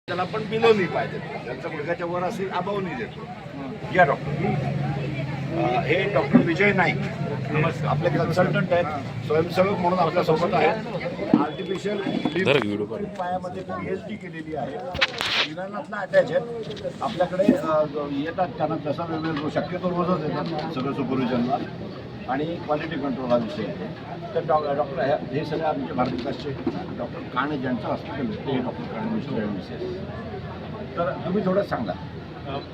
त्याला पण बिलोनी पाहिजे, त्यांचा मुलगाच्या वर असेल अबावनी देतो. या डॉक्टर हे डॉक्टर विजय नाईक आपले कन्सल्टंट आहेत, स्वयंसेवक म्हणून आपल्यासोबत आहेत. आर्टिफिशियल पायामध्ये PhD केलेली आहे, विज्ञानातला अटॅच आहेत. आपल्याकडे येतात त्यांना जसा वेळ शक्यतो रोजच येतात सगळं सुपरविजनला, आणि क्वालिटी कंट्रोल हा विषय आहे. तर डॉक्टर हे सगळे आमचे भारत विकासचे डॉक्टर काणे ज्यांचं हॉस्पिटल ते doctor Kane mister end Mrs. तर तुम्ही थोडं सांगा.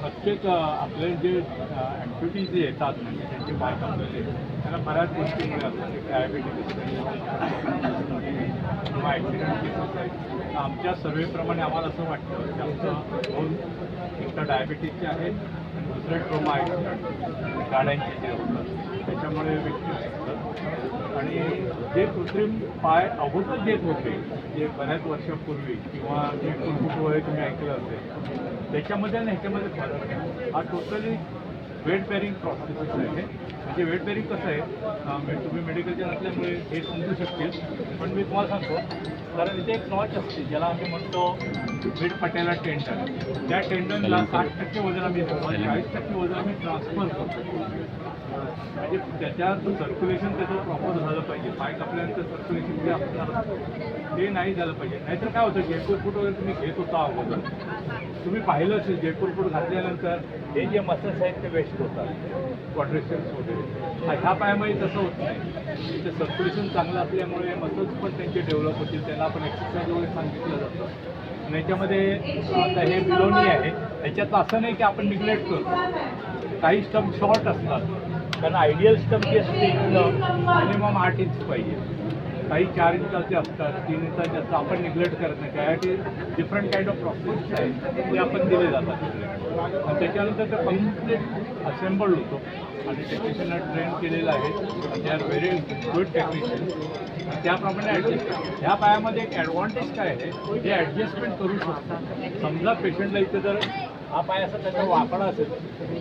प्रत्येक आपले जे ॲक्टिव्हिटीज जे येतात म्हणजे त्यांचे पाय कापलेले त्यांना बऱ्याच गोष्टीमुळे असतात. डायबिटीज किंवा ॲक्सिडेंट केसेस आहेत. आमच्या सर्वेप्रमाणे आम्हाला असं वाटतं की आमचं दोन एक तर डायबिटीजचे आहेत आणि दुसरे ट्रोमा ॲक्सिडेंट गाड्यांचे जे असतात त्याच्यामुळे व्यक्ती असतात. आणि जे कृत्रिम पाय अगोदर देत होते जे बऱ्याच वर्षापूर्वी किंवा जे कुलकुट वगैरे तुम्ही ऐकलं असेल त्याच्यामध्ये आणि ह्याच्यामध्ये फरक आहे. हा टोटली वेट बेरिंग प्रोसेस आहे. म्हणजे वेट बेरिंग कसं आहे, तुम्ही मेडिकलचे नसल्यामुळे हे समजू शकतील, पण मी तुम्हाला सांगतो. कारण इथे एक नॉच असते ज्याला आम्ही म्हणतो मिड पटेला टेंडन. त्या टेंडनला 60% वजन आम्ही 40% वजन आम्ही ट्रान्सफर करतो. म्हणजे त्याच्यात सर्क्युलेशन त्याचं प्रॉपर झालं पाहिजे. पाय कापल्यानंतर सर्क्युलेशन जे असणार ते नाही झालं पाहिजे. नाहीतर काय होतं, जयपूर फूट वगैरे तुम्ही घेत होता अगोदर, तुम्ही पाहिलं असेल जयपूर फूट घातल्यानंतर हे जे मसल्स आहेत ते वेस्ट होतात, क्वाड्रिसेप्स वगैरे. ह्या पायामध्ये तसं होत नाही. ते सर्क्युलेशन चांगलं असल्यामुळे मसल्स पण त्यांचे डेव्हलप होतील. त्यांना आपण एक्सरसाइज वगैरे सांगितलं जातं. आणि याच्यामध्ये आता हे बिलोनी आहे, याच्यात असं नाही की आपण निग्लेक्ट करतो. काही स्टंप शॉर्ट असतात, कारण आयडियल स्टंप जे असते मिनिमम 8 इंच पाहिजे. काही 4 इंचाचे असतात, 3 इंचाचे असतात. आपण निग्लेक्ट करत नाही. त्यासाठी डिफरंट काइंड ऑफ प्रॉब्लेम्स आहेत ते आपण दिले जातात. आणि त्याच्यानंतर ते कम्प्लीट असेंबल्ड होतो आणि टेक्निशियनला ट्रेन केलेलं आहे. They are very good technician. त्याप्रमाणे ॲडजस्ट. ह्या पायामध्ये एक ॲडव्हान्टेज काय आहे, हे ॲडजस्टमेंट करू शकतो. समजा पेशंटला इथे जर हा पाय असा त्याचा वाकडा असेल,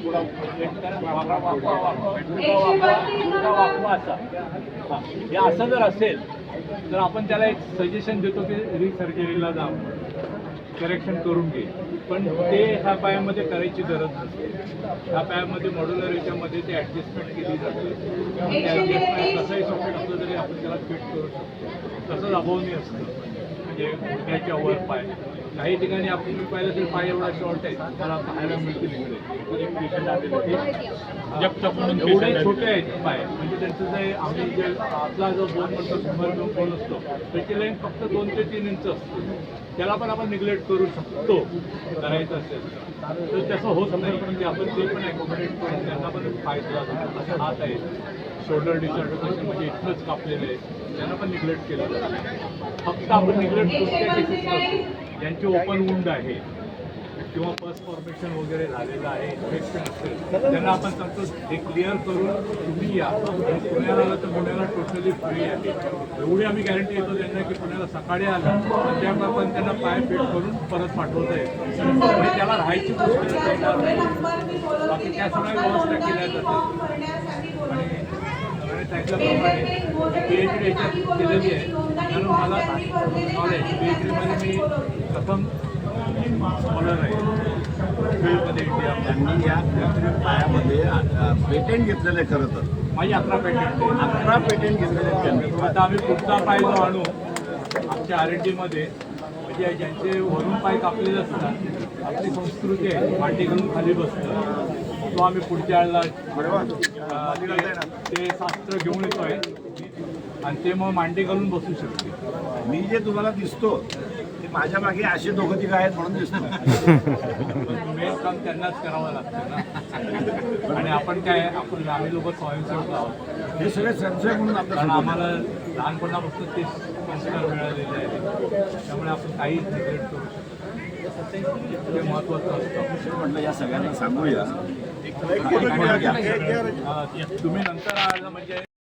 थोडा वाकवा असा हे असं जर असेल तर आपण त्याला एक सजेशन देतो की रिसर्जरीला जावं, करेक्शन करून घे. पण ते ह्या पायामध्ये करायची गरज नसते. ह्या पायामध्ये मॉड्युलर याच्यामध्ये ते ॲडजस्टमेंट केली जाते. ते ॲडजस्टमेंट कसंही सॉकेट असलं तरी आपण त्याला फिट करू शकतो. तसंच अभावनी असतं, म्हणजे घोट्याच्या वर पाय. काही ठिकाणी आपण मी पाहिलं तर पाय एवढा शॉर्ट आहे, त्याला पाहायला मिळतील इकडे. एक पेशंट आलेलं एवढे छोटे आहेत पाय. म्हणजे त्यांचं जे आम्ही जे आपला जो बोन म्हणतो शंभर बोन असतो त्याची लेंथ फक्त 2 ते 3 इंच असते. त्याला पण आपण निग्लेक्ट करू शकतो करायचं असेल तर. तसं होत नाही म्हणजे आपण ते पण ॲकोमोडेट करून त्यांना पण फायदा असं हात आहे. शोल्डर डिसऑर्डर म्हणजे इथलंच कापलेलं आहे, त्यांना पण निग्लेक्ट केलं जातं. फक्त आपण निग्लेक्ट करून त्या केसेस करतो ज्यांची ओपन वुंड आहे किंवा पस फॉर्मेशन वगैरे झालेलं आहे, इन्फेक्शन असेल, त्यांना आपण सांगतो हे क्लिअर करून तुम्ही या. पुण्याला आलं तर पुण्याला टोटली फ्री आहे. एवढी आम्ही गॅरंटी देतो त्यांना की पुण्याला सकाळी आलं तर त्यामुळे आपण त्यांना पाय फिट करून परत पाठवता येईल. म्हणजे त्याला राहायची गोष्ट नाही, बाकी त्या सगळ्या व्यवस्था केल्या जातात. आणि सांगितल्याप्रमाणे PhD याच्यात केलेली आहे, कारण मला नॉलेज PhDमध्ये मी प्रथम स्कॉलर आहे फील्डमध्ये इंडिया. त्यांनी या पायामध्ये पेटेंट घेतलेलं आहे. खरं तर माझी 11 पेटेंट 11 पेटेंट घेतलेले आहेत त्यांनी. आता आम्ही पुढचा पाय जो आणू आमच्या R&Dमध्ये, म्हणजे ज्यांचे वरून पाय कापलेले असतात, आपली संस्कृती आहे मांडी घालून खाली बसतं, तो आम्ही पुढच्या वेळेला ते शास्त्र घेऊन येतो आहे आणि ते मग मांडी घालून बसू शकते. मी जे तुम्हाला दिसतो ते माझ्या मागे असे दोघं तिघं आहेत म्हणून दिसतो. मेन काम त्यांनाच करावं लागतं ना. आणि आपण काय आम्ही लोक स्वयंसेवक आहोत. हे सगळे संशय म्हणून कारण आपल्याला आम्हाला लहानपणापासून ते संस्कार मिळालेले आहेत, त्यामुळे आपण काहीच निग्लेक्ट करू शकतो. ते महत्त्वाचं असतं. म्हटलं या सगळ्यांना सांगूया. तुम्ही नंतर आलं म्हणजे